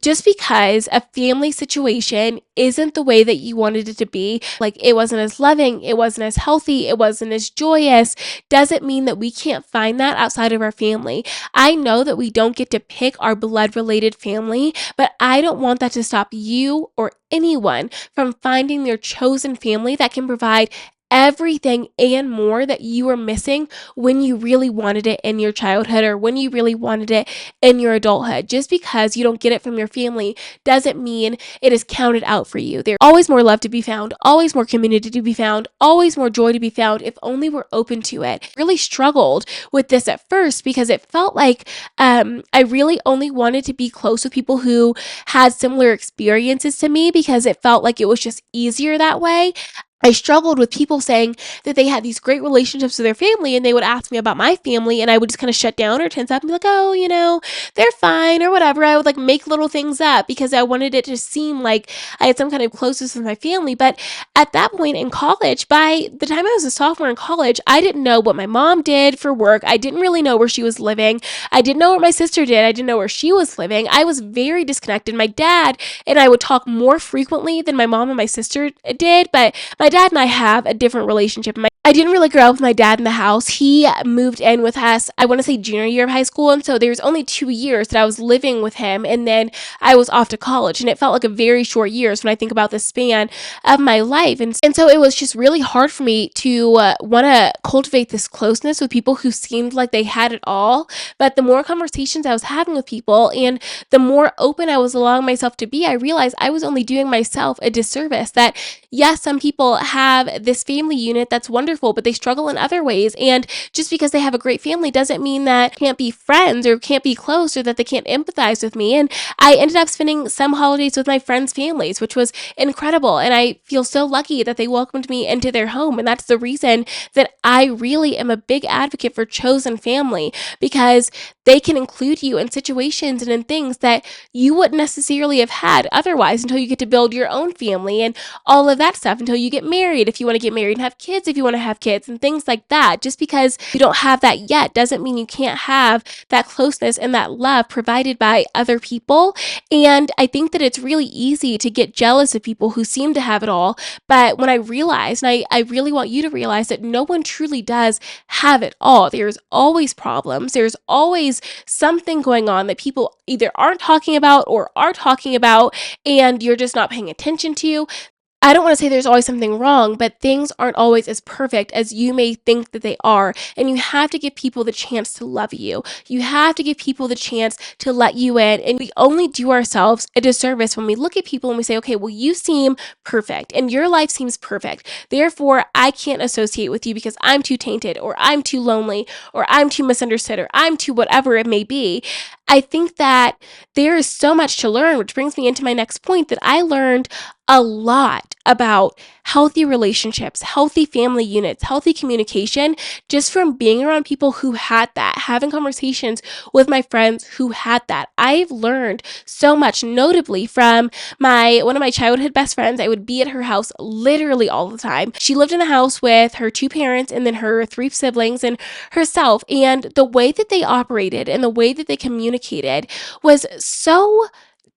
just because a family situation isn't the way that you wanted it to be, like it wasn't as loving, it wasn't as healthy, it wasn't as joyous, doesn't mean that we can't find that outside of our family. I know that we don't get to pick our blood related family, but I don't want that to stop you or anyone from finding their chosen family that can provide everything and more that you were missing when you really wanted it in your childhood or when you really wanted it in your adulthood. Just because you don't get it from your family doesn't mean it is counted out for you. There's always more love to be found, always more community to be found, always more joy to be found if only we're open to it. Really struggled with this at first because it felt like I really only wanted to be close with people who had similar experiences to me because it felt like it was just easier that way. I struggled with people saying that they had these great relationships with their family and they would ask me about my family and I would just kind of shut down or tense up and be like, oh, they're fine or whatever. I would like make little things up because I wanted it to seem like I had some kind of closeness with my family. But at that point in college, by the time I was a sophomore in college, I didn't know what my mom did for work. I didn't really know where she was living. I didn't know what my sister did. I didn't know where she was living. I was very disconnected. My dad and I would talk more frequently than my mom and my sister did, but my dad and I have a different relationship. I didn't really grow up with my dad in the house. He moved in with us, I want to say junior year of high school. And so there was only 2 years that I was living with him. And then I was off to college. And it felt like a very short years when I think about the span of my life. And so it was just really hard for me to want to cultivate this closeness with people who seemed like they had it all. But the more conversations I was having with people and the more open I was allowing myself to be, I realized I was only doing myself a disservice. That yes, some people have this family unit that's wonderful, but they struggle in other ways. And just because they have a great family doesn't mean that can't be friends or can't be close or that they can't empathize with me. And I ended up spending some holidays with my friends' families, which was incredible. And I feel so lucky that they welcomed me into their home. And that's the reason that I really am a big advocate for chosen family, because they can include you in situations and in things that you wouldn't necessarily have had otherwise until you get to build your own family and all of that stuff, until you get married, if you want to get married, and have kids if you want to have kids, and things like that. Just because you don't have that yet doesn't mean you can't have that closeness and that love provided by other people. And I think that it's really easy to get jealous of people who seem to have it all. But when I realized, and I really want you to realize, that no one truly does have it all. There's always problems. There's always something going on that people either aren't talking about or are talking about, and you're just not paying attention to. I don't want to say there's always something wrong, but things aren't always as perfect as you may think that they are. And you have to give people the chance to love you. You have to give people the chance to let you in. And we only do ourselves a disservice when we look at people and we say, okay, well, you seem perfect and your life seems perfect. Therefore, I can't associate with you because I'm too tainted, or I'm too lonely, or I'm too misunderstood, or I'm too whatever it may be. I think that there is so much to learn, which brings me into my next point, that I learned a lot about healthy relationships, healthy family units, healthy communication, just from being around people who had that, having conversations with my friends who had that. I've learned so much, notably from one of my childhood best friends. I would be at her house literally all the time. She lived in the house with her 2 parents and then her 3 siblings and herself. And the way that they operated and the way that they communicated was so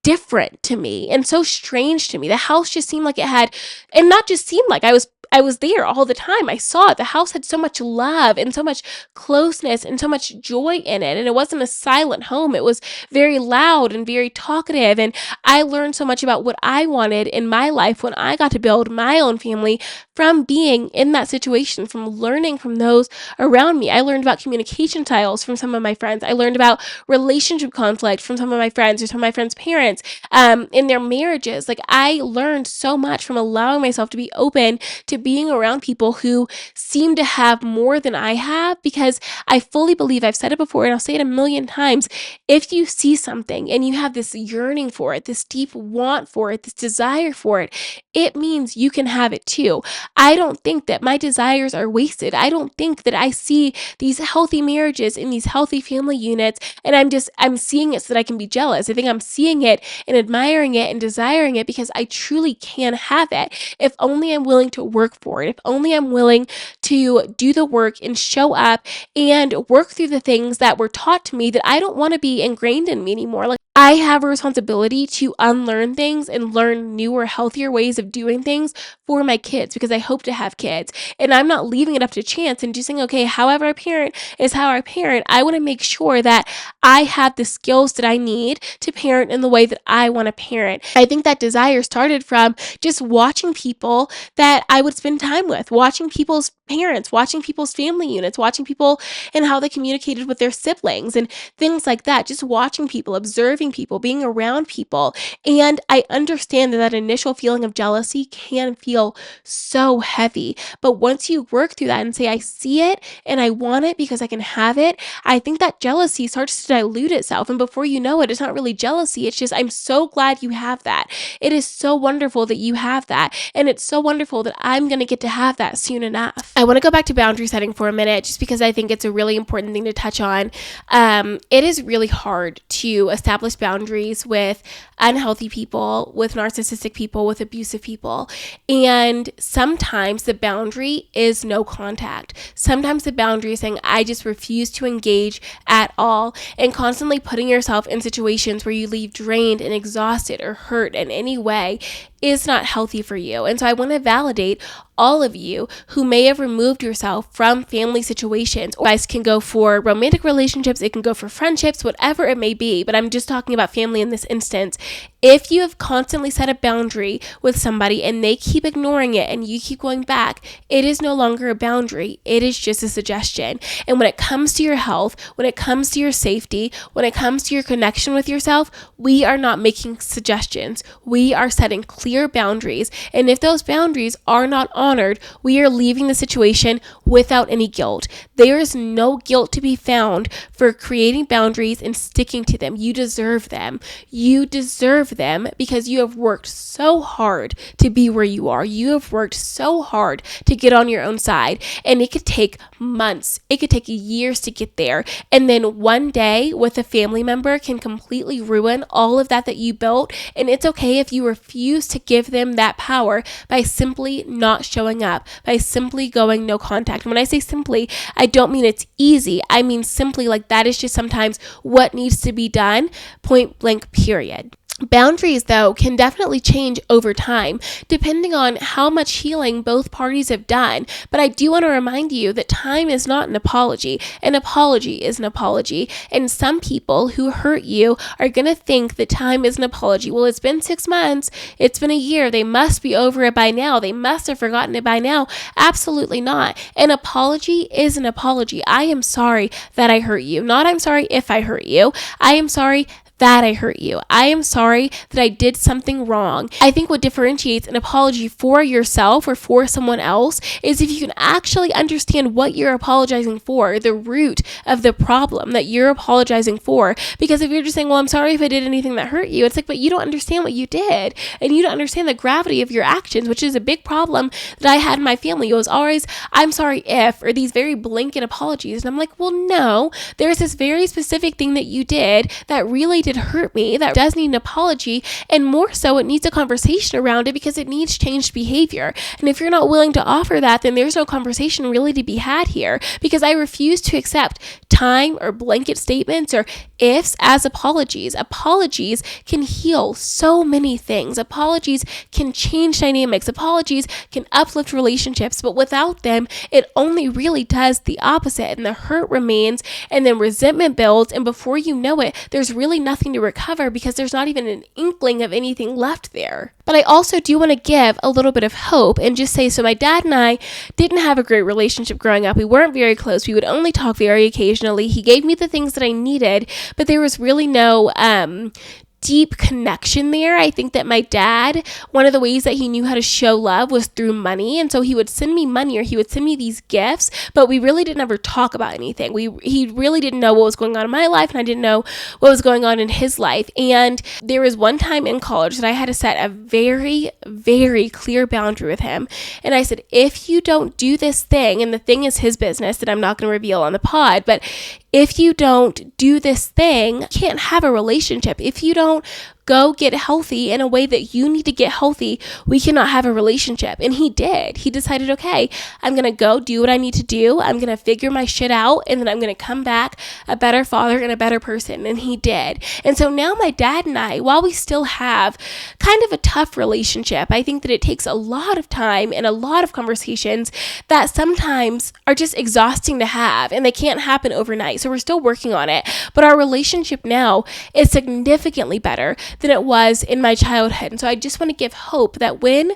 different to me and so strange to me. The house just seemed like it had, and not just seemed like, I was there all the time. I saw it. The house had so much love and so much closeness and so much joy in it. And it wasn't a silent home. It was very loud and very talkative. And I learned so much about what I wanted in my life when I got to build my own family from being in that situation, from learning from those around me. I learned about communication styles from some of my friends. I learned about relationship conflict from some of my friends or some of my friends' parents in their marriages. Like, I learned so much from allowing myself to be open to being around people who seem to have more than I have, because I fully believe, I've said it before and I'll say it a million times, if you see something and you have this yearning for it, this deep want for it, this desire for it, it means you can have it too. I don't think that my desires are wasted. I don't think that I see these healthy marriages in these healthy family units and I'm seeing it so that I can be jealous. I think I'm seeing it and admiring it and desiring it because I truly can have it if only I'm willing to work for it, if only I'm willing to do the work and show up and work through the things that were taught to me that I don't want to be ingrained in me anymore. Like, I have a responsibility to unlearn things and learn newer, healthier ways of doing things for my kids because I hope to have kids. And I'm not leaving it up to chance and just saying, okay, however I parent is how I parent. I want to make sure that I have the skills that I need to parent in the way that I want to parent. I think that desire started from just watching people that I would spend time with, watching people's parents, watching people's family units, watching people and how they communicated with their siblings and things like that. Just watching people, observing people, being around people. And I understand that that initial feeling of jealousy can feel so heavy. But once you work through that and say, I see it and I want it because I can have it, I think that jealousy starts to dilute itself. And before you know it, it's not really jealousy. It's just, I'm so glad you have that. It is so wonderful that you have that. And it's so wonderful that I'm going to get to have that soon enough. I want to go back to boundary setting for a minute, just because I think it's a really important thing to touch on. It is really hard to establish boundaries with unhealthy people, with narcissistic people, with abusive people. And sometimes the boundary is no contact. Sometimes the boundary is saying, I just refuse to engage at all, and constantly putting yourself in situations where you leave drained and exhausted or hurt in any way is not healthy for you. And so I want to validate all of you who may have removed yourself from family situations. You guys can go for romantic relationships, it can go for friendships, whatever it may be, but I'm just talking about family in this instance. If you have constantly set a boundary with somebody and they keep ignoring it and you keep going back, it is no longer a boundary. It is just a suggestion. And when it comes to your health, when it comes to your safety, when it comes to your connection with yourself, we are not making suggestions. We are setting clear boundaries. And if those boundaries are not honored, we are leaving the situation without any guilt. There is no guilt to be found for creating boundaries and sticking to them. You deserve them. You deserve them because you have worked so hard to be where you are. You have worked so hard to get on your own side, and it could take months. It could take years to get there. And then one day with a family member can completely ruin all of that you built. And it's okay if you refuse to give them that power by simply not showing up, by simply going no contact. And when I say simply, I don't mean it's easy. I mean simply like that is just sometimes what needs to be done, point blank, period. Boundaries, though, can definitely change over time, depending on how much healing both parties have done. But I do want to remind you that time is not an apology. An apology is an apology. And some people who hurt you are going to think that time is an apology. Well, it's been 6 months. It's been a year. They must be over it by now. They must have forgotten it by now. Absolutely not. An apology is an apology. I am sorry that I hurt you. Not I'm sorry if I hurt you. I am sorry that I hurt you. I am sorry that I did something wrong. I think what differentiates an apology for yourself or for someone else is if you can actually understand what you're apologizing for, the root of the problem that you're apologizing for. Because if you're just saying, well, I'm sorry if I did anything that hurt you, it's like, but you don't understand what you did. And you don't understand the gravity of your actions, which is a big problem that I had in my family. It was always, I'm sorry if, or these very blanket apologies. And I'm like, well, no, there's this very specific thing that you did that really did hurt me, that does need an apology, and more so it needs a conversation around it because it needs changed behavior. And if you're not willing to offer that, then there's no conversation really to be had here, because I refuse to accept time or blanket statements or ifs as apologies. Apologies can heal so many things. Apologies can change dynamics. Apologies can uplift relationships, but without them, it only really does the opposite, and the hurt remains, and then resentment builds, and before you know it, there's really nothing to recover because there's not even an inkling of anything left there. But I also do want to give a little bit of hope and just say, so my dad and I didn't have a great relationship growing up. We weren't very close. We would only talk very occasionally. He gave me the things that I needed, but there was really no deep connection there. I think that my dad, one of the ways that he knew how to show love was through money. And so he would send me money or he would send me these gifts, but we really didn't ever talk about anything. He really didn't know what was going on in my life, and I didn't know what was going on in his life. And there was one time in college that I had to set a very, very clear boundary with him. And I said, if you don't do this thing, and the thing is his business that I'm not going to reveal on the pod, but if you don't do this thing, you can't have a relationship. If you don't go get healthy in a way that you need to get healthy. We cannot have a relationship. And he did. He decided, okay, I'm going to go do what I need to do. I'm going to figure my shit out, and then I'm going to come back a better father and a better person. And he did. And so now my dad and I, while we still have kind of a tough relationship, I think that it takes a lot of time and a lot of conversations that sometimes are just exhausting to have, and they can't happen overnight. So we're still working on it. But our relationship now is significantly better than it was in my childhood. And so I just want to give hope that when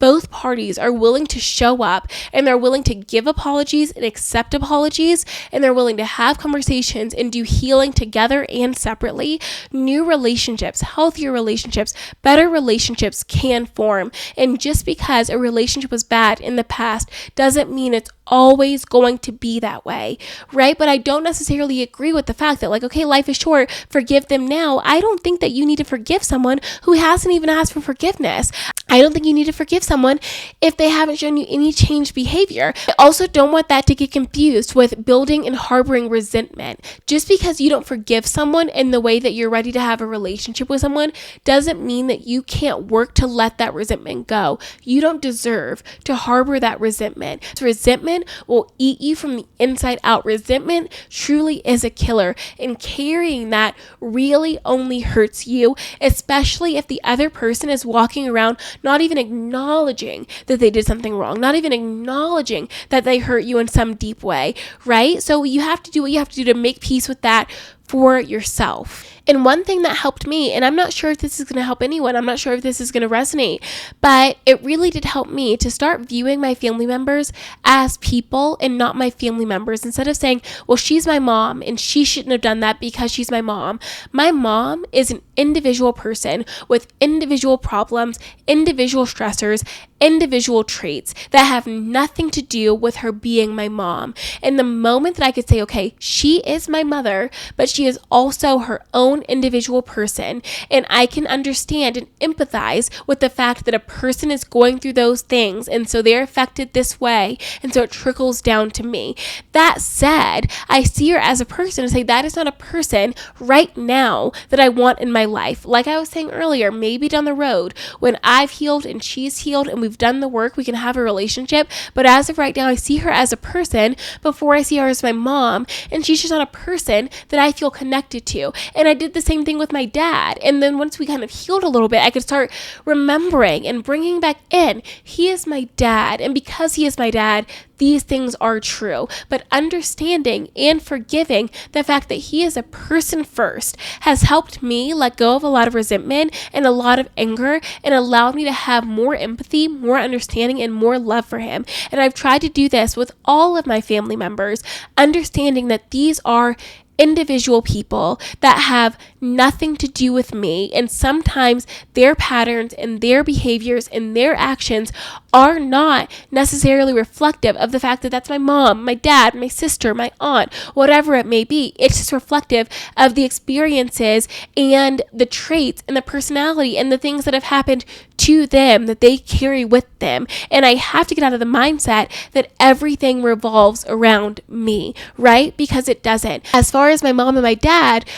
both parties are willing to show up and they're willing to give apologies and accept apologies, and they're willing to have conversations and do healing together and separately, new relationships, healthier relationships, better relationships can form. And just because a relationship was bad in the past doesn't mean it's always going to be that way, right? But I don't necessarily agree with the fact that, like, okay, life is short, forgive them now. I don't think that you need to forgive someone who hasn't even asked for forgiveness. I don't think you need to forgive someone if they haven't shown you any changed behavior. I also don't want that to get confused with building and harboring resentment. Just because you don't forgive someone in the way that you're ready to have a relationship with someone doesn't mean that you can't work to let that resentment go. You don't deserve to harbor that resentment. So resentment will eat you from the inside out. Resentment truly is a killer, and carrying that really only hurts you, especially if the other person is walking around not even acknowledging that they did something wrong, not even acknowledging that they hurt you in some deep way, right? So you have to do what you have to do to make peace with that for yourself. And one thing that helped me, and I'm not sure if this is going to help anyone, I'm not sure if this is going to resonate, but it really did help me to start viewing my family members as people and not my family members. Instead of saying, well, she's my mom and she shouldn't have done that because she's my mom. My mom is an individual person with individual problems, individual stressors, individual traits that have nothing to do with her being my mom. And the moment that I could say, okay, she is my mother, but she is also her own individual person, and I can understand and empathize with the fact that a person is going through those things, and so they're affected this way, and so it trickles down to me. That said, I see her as a person and say, that is not a person right now that I want in my life. Like I was saying earlier, maybe down the road when I've healed and she's healed and we've done the work, we can have a relationship. But as of right now, I see her as a person before I see her as my mom, and she's just not a person that I feel connected to. And I did the same thing with my dad. And then once we kind of healed a little bit, I could start remembering and bringing back in, he is my dad. And because he is my dad, these things are true. But understanding and forgiving the fact that he is a person first has helped me let go of a lot of resentment and a lot of anger, and allowed me to have more empathy, more understanding, and more love for him. And I've tried to do this with all of my family members, understanding that these are individual people that have nothing to do with me, and sometimes their patterns and their behaviors and their actions are not necessarily reflective of the fact that that's my mom, my dad, my sister, my aunt, whatever it may be. It's just reflective of the experiences and the traits and the personality and the things that have happened to them that they carry with them. And I have to get out of the mindset that everything revolves around me, right? Because it doesn't. As far as my mom and my dad,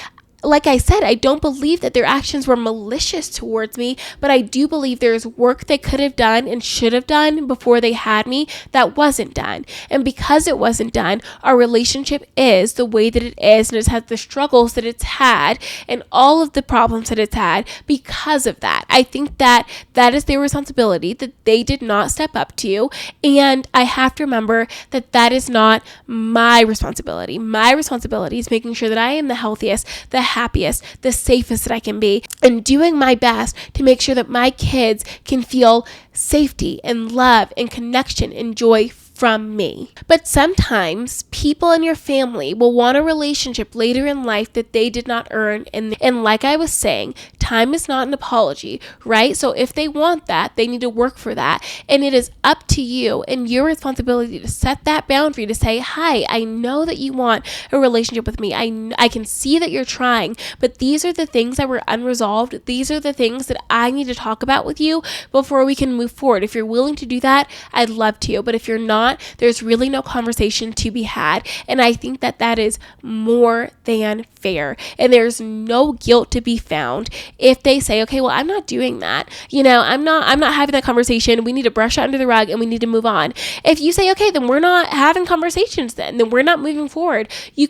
like I said, I don't believe that their actions were malicious towards me, but I do believe there's work they could have done and should have done before they had me that wasn't done. And because it wasn't done, our relationship is the way that it is, and it's had the struggles that it's had and all of the problems that it's had because of that. I think that that is their responsibility that they did not step up to, and I have to remember that that is not my responsibility. My responsibility is making sure that I am the healthiest, the happiest, the safest that I can be, and doing my best to make sure that my kids can feel safety and love and connection and joy from me. But sometimes people in your family will want a relationship later in life that they did not earn. And like I was saying, time is not an apology, right? So if they want that, they need to work for that. And it is up to you and your responsibility to set that boundary, to say, hi, I know that you want a relationship with me. I can see that you're trying, but these are the things that were unresolved. These are the things that I need to talk about with you before we can move forward. If you're willing to do that, I'd love to. But if you're not, there's really no conversation to be had. And I think that that is more than fair. And there's no guilt to be found if they say, okay, well, I'm not doing that. I'm not having that conversation. We need to brush it under the rug and we need to move on. If you say, okay, then we're not having conversations then we're not moving forward. You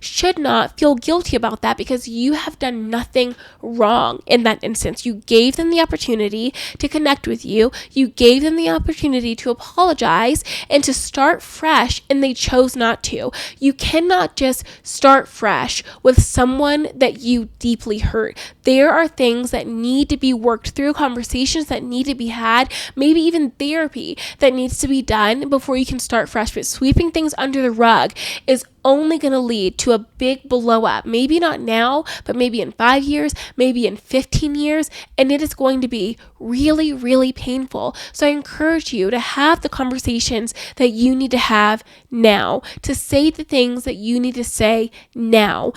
should not feel guilty about that because you have done nothing wrong in that instance. You gave them the opportunity to connect with you. You gave them the opportunity to apologize and to start fresh, and they chose not to. You cannot just start fresh with someone that you deeply hurt. There are things that need to be worked through, conversations that need to be had, maybe even therapy that needs to be done before you can start fresh. But sweeping things under the rug is only going to lead to a big blow up. Maybe not now, but maybe in 5 years, maybe in 15 years, and it is going to be really, really painful. So I encourage you to have the conversations that you need to have now, to say the things that you need to say now,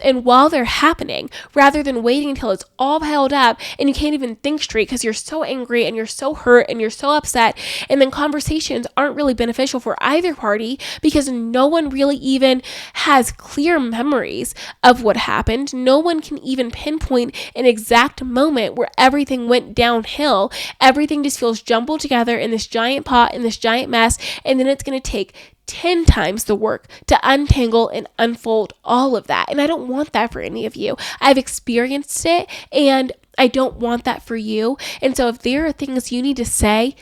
and while they're happening, rather than waiting until it's all piled up and you can't even think straight because you're so angry and you're so hurt and you're so upset, and then conversations aren't really beneficial for either party because no one really even has clear memories of what happened. No one can even pinpoint an exact moment where everything went downhill. Everything just feels jumbled together in this giant pot, in this giant mess, and then it's going to take 10 times the work to untangle and unfold all of that. And I don't want that for any of you. I've experienced it, and I don't want that for you. And so if there are things you need to say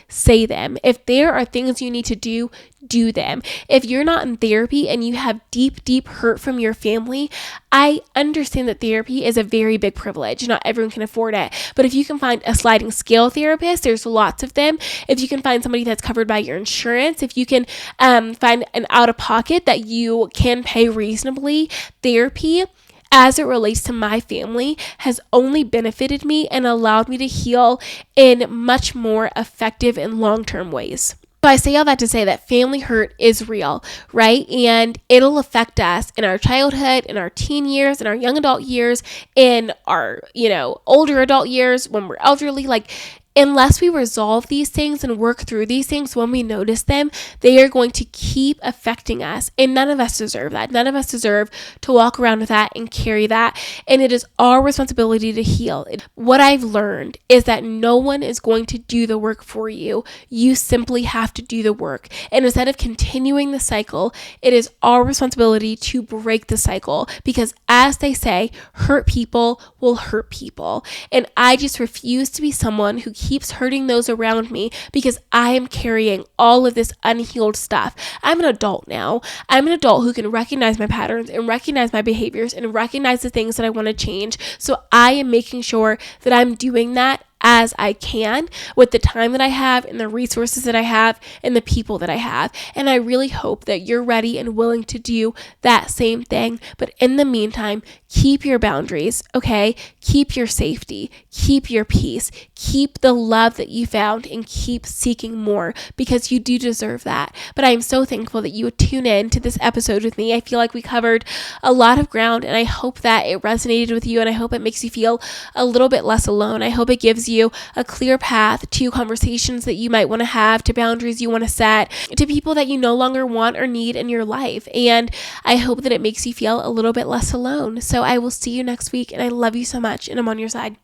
them. If there are things you need to do them. If you're not in therapy and you have deep, deep hurt from your family, I understand that therapy is a very big privilege. Not everyone can afford it. But if you can find a sliding scale therapist, there's lots of them. If you can find somebody that's covered by your insurance, if you can find an out-of-pocket that you can pay reasonably, therapy, as it relates to my family, has only benefited me and allowed me to heal in much more effective and long-term ways. So I say all that to say that family hurt is real, right? And it'll affect us in our childhood, in our teen years, in our young adult years, in our, older adult years, when we're elderly. Unless we resolve these things and work through these things when we notice them, they are going to keep affecting us. And none of us deserve that. None of us deserve to walk around with that and carry that. And it is our responsibility to heal. What I've learned is that no one is going to do the work for you. You simply have to do the work. And instead of continuing the cycle, it is our responsibility to break the cycle. Because as they say, hurt people will hurt people. And I just refuse to be someone who keeps hurting those around me because I am carrying all of this unhealed stuff. I'm an adult now. I'm an adult who can recognize my patterns and recognize my behaviors and recognize the things that I want to change. So I am making sure that I'm doing that as I can with the time that I have and the resources that I have and the people that I have. And I really hope that you're ready and willing to do that same thing. But in the meantime, keep your boundaries, okay? Keep your safety, keep your peace, keep the love that you found, and keep seeking more because you do deserve that. But I am so thankful that you would tune in to this episode with me. I feel like we covered a lot of ground, and I hope that it resonated with you, and I hope it makes you feel a little bit less alone. I hope it gives you a clear path to conversations that you might want to have, to boundaries you want to set, to people that you no longer want or need in your life. And I hope that it makes you feel a little bit less alone. So I will see you next week, and I love you so much, and I'm on your side.